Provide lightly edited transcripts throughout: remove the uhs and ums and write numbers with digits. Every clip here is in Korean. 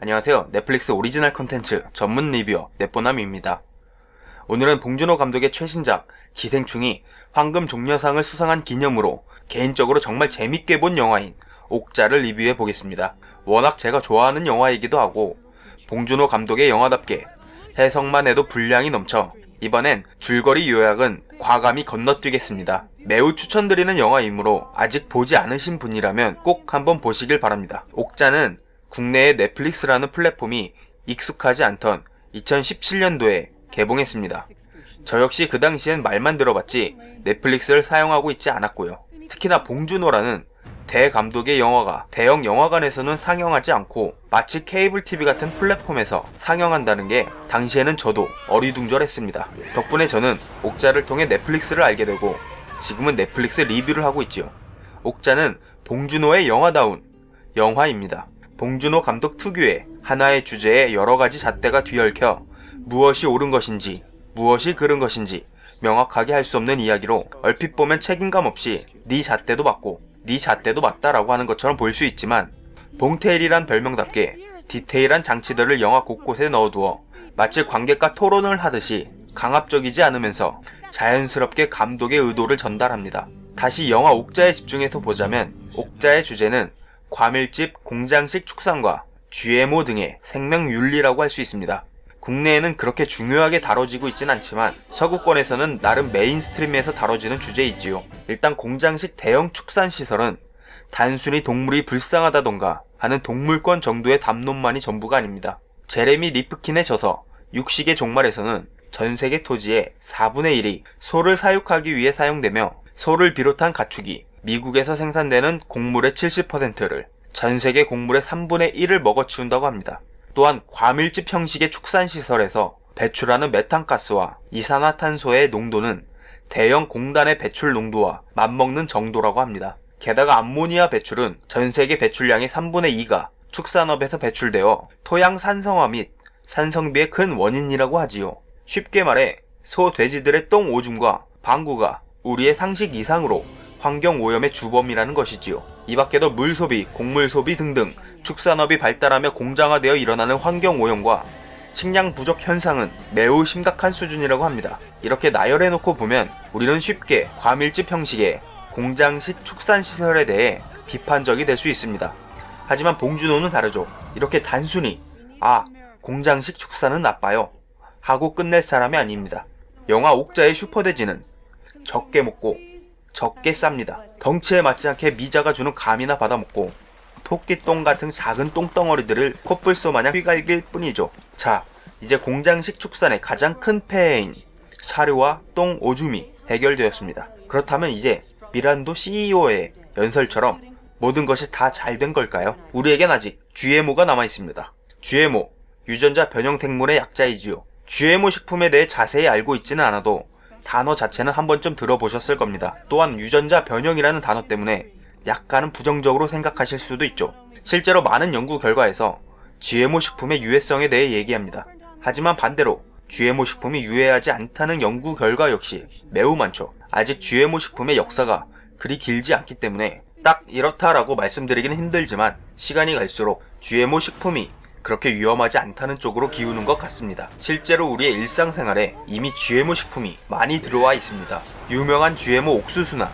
안녕하세요. 넷플릭스 오리지널 콘텐츠 전문 리뷰어 넷보남입니다. 오늘은 봉준호 감독의 최신작 기생충이 황금 종려상을 수상한 기념으로 개인적으로 정말 재밌게 본 영화인 옥자를 리뷰해 보겠습니다. 워낙 제가 좋아하는 영화이기도 하고 봉준호 감독의 영화답게 해석만 해도 분량이 넘쳐 이번엔 줄거리 요약은 과감히 건너뛰겠습니다. 매우 추천드리는 영화이므로 아직 보지 않으신 분이라면 꼭 한번 보시길 바랍니다. 옥자는 국내의 넷플릭스라는 플랫폼이 익숙하지 않던 2017년도에 개봉했습니다. 저 역시 그 당시엔 말만 들어봤지 넷플릭스를 사용하고 있지 않았고요. 특히나 봉준호라는 대감독의 영화가 대형 영화관에서는 상영하지 않고 마치 케이블 TV 같은 플랫폼에서 상영한다는 게 당시에는 저도 어리둥절했습니다. 덕분에 저는 옥자를 통해 넷플릭스를 알게 되고 지금은 넷플릭스 리뷰를 하고 있지요. 옥자는 봉준호의 영화다운 영화입니다. 봉준호 감독 특유의 하나의 주제에 여러가지 잣대가 뒤얽혀 무엇이 옳은 것인지 무엇이 그른 것인지 명확하게 할 수 없는 이야기로 얼핏 보면 책임감 없이 네 잣대도 맞고 네 잣대도 맞다라고 하는 것처럼 보일 수 있지만 봉테일이란 별명답게 디테일한 장치들을 영화 곳곳에 넣어두어 마치 관객과 토론을 하듯이 강압적이지 않으면서 자연스럽게 감독의 의도를 전달합니다. 다시 영화 옥자에 집중해서 보자면 옥자의 주제는 과밀집, 공장식 축산과 GMO 등의 생명윤리라고 할 수 있습니다. 국내에는 그렇게 중요하게 다뤄지고 있진 않지만 서구권에서는 나름 메인스트림에서 다뤄지는 주제이지요. 일단 공장식 대형 축산시설은 단순히 동물이 불쌍하다던가 하는 동물권 정도의 담론만이 전부가 아닙니다. 제레미 리프킨의 저서 육식의 종말에서는 전세계 토지의 4분의 1이 소를 사육하기 위해 사용되며 소를 비롯한 가축이 미국에서 생산되는 곡물의 70%를 전세계 곡물의 3분의 1을 먹어치운다고 합니다. 또한 과밀집 형식의 축산시설에서 배출하는 메탄가스와 이산화탄소의 농도는 대형 공단의 배출 농도와 맞먹는 정도라고 합니다. 게다가 암모니아 배출은 전세계 배출량의 3분의 2가 축산업에서 배출되어 토양 산성화 및 산성비의 큰 원인이라고 하지요. 쉽게 말해 소, 돼지들의 똥 오줌과 방구가 우리의 상식 이상으로 환경오염의 주범이라는 것이지요. 이 밖에도 물소비, 곡물소비 등등 축산업이 발달하며 공장화되어 일어나는 환경오염과 식량 부족 현상은 매우 심각한 수준이라고 합니다. 이렇게 나열해놓고 보면 우리는 쉽게 과밀집 형식의 공장식 축산시설에 대해 비판적이 될 수 있습니다. 하지만 봉준호는 다르죠. 이렇게 단순히 공장식 축산은 나빠요 하고 끝낼 사람이 아닙니다. 영화 옥자의 슈퍼돼지는 적게 먹고 적게 쌉니다. 덩치에 맞지 않게 미자가 주는 감이나 받아먹고 토끼똥 같은 작은 똥덩어리들을 콧불소 마냥 휘갈길 뿐이죠. 자, 이제 공장식 축산의 가장 큰 폐해인 사료와 똥 오줌이 해결되었습니다. 그렇다면 이제 미란도 CEO의 연설처럼 모든 것이 다 잘 된 걸까요? 우리에겐 아직 GMO가 남아있습니다. GMO, 유전자 변형 생물의 약자이지요. GMO 식품에 대해 자세히 알고 있지는 않아도 단어 자체는 한 번쯤 들어보셨을 겁니다. 또한 유전자 변형이라는 단어 때문에 약간은 부정적으로 생각하실 수도 있죠. 실제로 많은 연구 결과에서 GMO 식품의 유해성에 대해 얘기합니다. 하지만 반대로 GMO 식품이 유해하지 않다는 연구 결과 역시 매우 많죠. 아직 GMO 식품의 역사가 그리 길지 않기 때문에 딱 이렇다라고 말씀드리기는 힘들지만 시간이 갈수록 GMO 식품이 그렇게 위험하지 않다는 쪽으로 기우는 것 같습니다. 실제로 우리의 일상생활에 이미 GMO 식품이 많이 들어와 있습니다. 유명한 GMO 옥수수나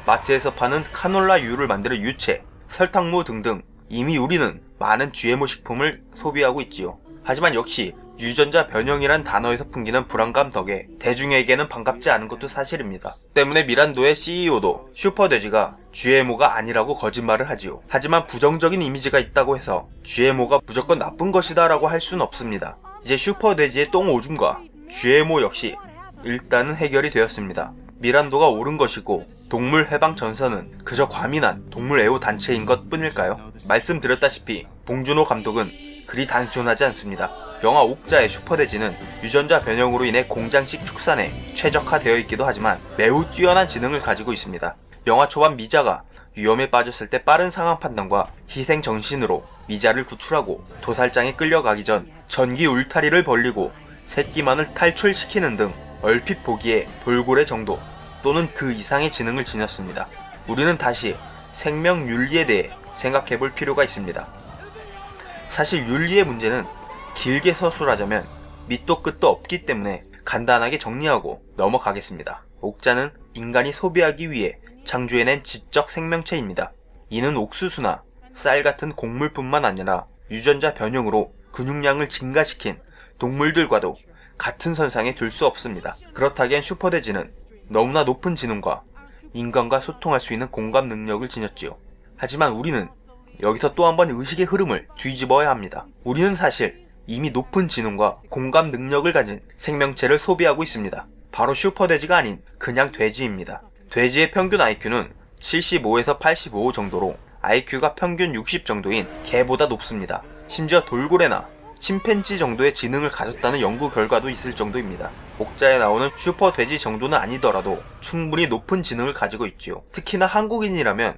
마트에서 파는 카놀라유를 만드는 유채, 설탕무 등등 이미 우리는 많은 GMO 식품을 소비하고 있지요. 하지만 역시 유전자 변형이란 단어에서 풍기는 불안감 덕에 대중에게는 반갑지 않은 것도 사실입니다. 때문에 미란도의 CEO도 슈퍼돼지가 GMO가 아니라고 거짓말을 하지요. 하지만 부정적인 이미지가 있다고 해서 GMO가 무조건 나쁜 것이다 라고 할 수는 없습니다. 이제 슈퍼돼지의 똥 오줌과 GMO 역시 일단은 해결이 되었습니다. 미란도가 옳은 것이고 동물 해방 전선은 그저 과민한 동물 애호 단체인 것 뿐일까요? 말씀드렸다시피 봉준호 감독은 그리 단순하지 않습니다. 영화 옥자의 슈퍼돼지는 유전자 변형으로 인해 공장식 축산에 최적화되어 있기도 하지만 매우 뛰어난 지능을 가지고 있습니다. 영화 초반 미자가 위험에 빠졌을 때 빠른 상황 판단과 희생 정신으로 미자를 구출하고 도살장에 끌려가기 전 전기 울타리를 벌리고 새끼만을 탈출시키는 등 얼핏 보기에 돌고래 정도 또는 그 이상의 지능을 지녔습니다. 우리는 다시 생명윤리에 대해 생각해볼 필요가 있습니다. 사실 윤리의 문제는 길게 서술하자면 밑도 끝도 없기 때문에 간단하게 정리하고 넘어가겠습니다. 옥자는 인간이 소비하기 위해 창조해낸 지적 생명체입니다. 이는 옥수수나 쌀 같은 곡물뿐만 아니라 유전자 변형으로 근육량을 증가시킨 동물들과도 같은 선상에 둘 수 없습니다. 그렇다기엔 슈퍼돼지는 너무나 높은 지능과 인간과 소통할 수 있는 공감 능력을 지녔지요. 하지만 우리는 여기서 또 한 번 의식의 흐름을 뒤집어야 합니다. 우리는 사실 이미 높은 지능과 공감 능력을 가진 생명체를 소비하고 있습니다. 바로 슈퍼돼지가 아닌 그냥 돼지입니다. 돼지의 평균 IQ는 75에서 85 정도로 IQ가 평균 60 정도인 개보다 높습니다. 심지어 돌고래나 침팬지 정도의 지능을 가졌다는 연구 결과도 있을 정도입니다. 옥자에 나오는 슈퍼돼지 정도는 아니더라도 충분히 높은 지능을 가지고 있지요. 특히나 한국인이라면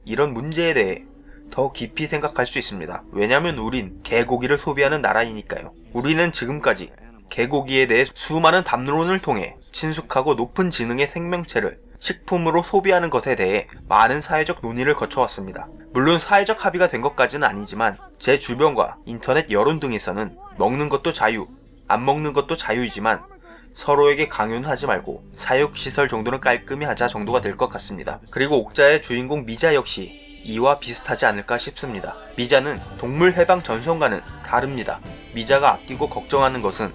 이런 문제에 대해 더 깊이 생각할 수 있습니다. 왜냐면 우린 개고기를 소비하는 나라이니까요. 우리는 지금까지 개고기에 대해 수많은 담론을 통해 친숙하고 높은 지능의 생명체를 식품으로 소비하는 것에 대해 많은 사회적 논의를 거쳐왔습니다. 물론 사회적 합의가 된 것까지는 아니지만 제 주변과 인터넷 여론 등에서는 먹는 것도 자유, 안 먹는 것도 자유이지만 서로에게 강요는 하지 말고 사육시설 정도는 깔끔히 하자 정도가 될 것 같습니다. 그리고 옥자의 주인공 미자 역시 이와 비슷하지 않을까 싶습니다. 미자는 동물 해방 전선과는 다릅니다. 미자가 아끼고 걱정하는 것은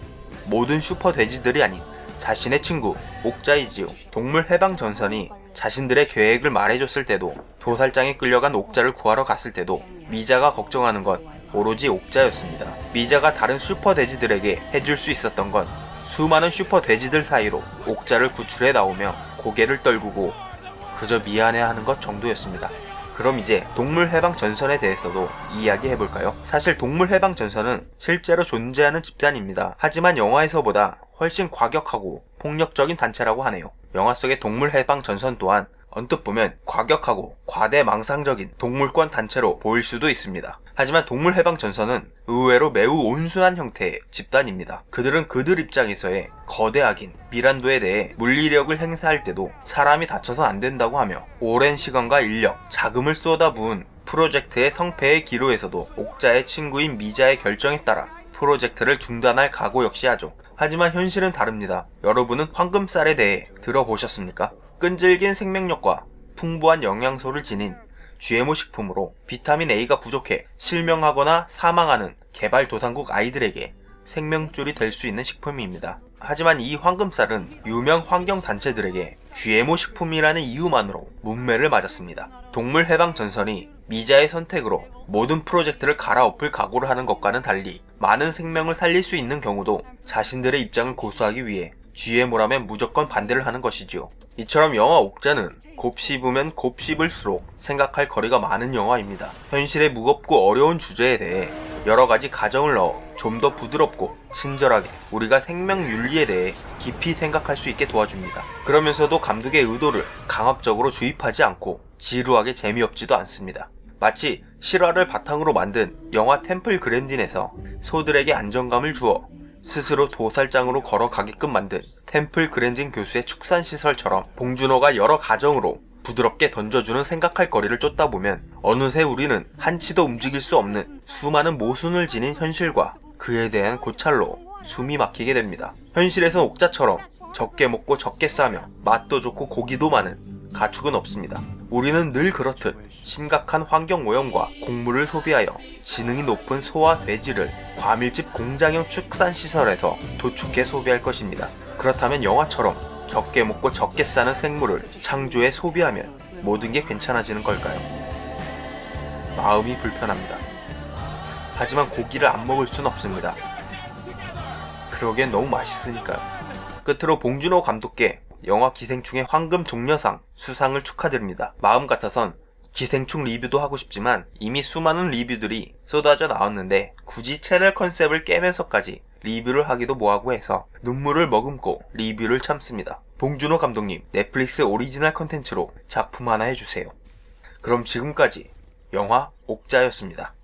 모든 슈퍼 돼지들이 아닌 자신의 친구 옥자이지요. 동물 해방 전선이 자신들의 계획을 말해줬을 때도, 도살장에 끌려간 옥자를 구하러 갔을 때도 미자가 걱정하는 건 오로지 옥자였습니다. 미자가 다른 슈퍼 돼지들에게 해줄 수 있었던 건 수많은 슈퍼 돼지들 사이로 옥자를 구출해 나오며 고개를 떨구고 그저 미안해하는 것 정도였습니다. 그럼 이제 동물해방전선에 대해서도 이야기해볼까요? 사실 동물해방전선은 실제로 존재하는 집단입니다. 하지만 영화에서보다 훨씬 과격하고 폭력적인 단체라고 하네요. 영화 속의 동물해방전선 또한 언뜻 보면 과격하고 과대망상적인 동물권 단체로 보일 수도 있습니다. 하지만 동물해방전선은 의외로 매우 온순한 형태의 집단입니다. 그들은 그들 입장에서의 거대하긴 미란도에 대해 물리력을 행사할 때도 사람이 다쳐선 안 된다고 하며 오랜 시간과 인력, 자금을 쏟아부은 프로젝트의 성패의 기로에서도 옥자의 친구인 미자의 결정에 따라 프로젝트를 중단할 각오 역시 하죠. 하지만 현실은 다릅니다. 여러분은 황금쌀에 대해 들어보셨습니까? 끈질긴 생명력과 풍부한 영양소를 지닌 GMO 식품으로 비타민 A가 부족해 실명하거나 사망하는 개발도상국 아이들에게 생명줄이 될 수 있는 식품입니다. 하지만 이 황금쌀은 유명 환경단체들에게 GMO 식품이라는 이유만으로 문매를 맞았습니다. 동물해방전선이 미자의 선택으로 모든 프로젝트를 갈아엎을 각오를 하는 것과는 달리 많은 생명을 살릴 수 있는 경우도 자신들의 입장을 고수하기 위해 GMO라면 무조건 반대를 하는 것이지요. 이처럼 영화 옥자는 곱씹으면 곱씹을수록 생각할 거리가 많은 영화입니다. 현실의 무겁고 어려운 주제에 대해 여러가지 가정을 넣어 좀 더 부드럽고 친절하게 우리가 생명 윤리에 대해 깊이 생각할 수 있게 도와줍니다. 그러면서도 감독의 의도를 강압적으로 주입하지 않고 지루하게 재미없지도 않습니다. 마치 실화를 바탕으로 만든 영화 템플 그랜딘에서 소들에게 안정감을 주어 스스로 도살장으로 걸어가게끔 만든 템플 그랜딘 교수의 축산시설처럼 봉준호가 여러 가정으로 부드럽게 던져주는 생각할 거리를 쫓다 보면 어느새 우리는 한치도 움직일 수 없는 수많은 모순을 지닌 현실과 그에 대한 고찰로 숨이 막히게 됩니다. 현실에선 옥자처럼 적게 먹고 적게 싸며 맛도 좋고 고기도 많은 가축은 없습니다. 우리는 늘 그렇듯 심각한 환경오염과 곡물을 소비하여 지능이 높은 소와 돼지를 과밀집 공장형 축산시설에서 도축해 소비할 것입니다. 그렇다면 영화처럼 적게 먹고 적게 싸는 생물을 창조해 소비하면 모든 게 괜찮아지는 걸까요? 마음이 불편합니다. 하지만 고기를 안 먹을 순 없습니다. 그러기엔 너무 맛있으니까요. 끝으로 봉준호 감독께 영화 기생충의 황금 종려상 수상을 축하드립니다. 마음 같아선 기생충 리뷰도 하고 싶지만 이미 수많은 리뷰들이 쏟아져 나왔는데 굳이 채널 컨셉을 깨면서까지 리뷰를 하기도 뭐하고 해서 눈물을 머금고 리뷰를 참습니다. 봉준호 감독님, 넷플릭스 오리지널 컨텐츠로 작품 하나 해주세요. 그럼 지금까지 영화 옥자였습니다.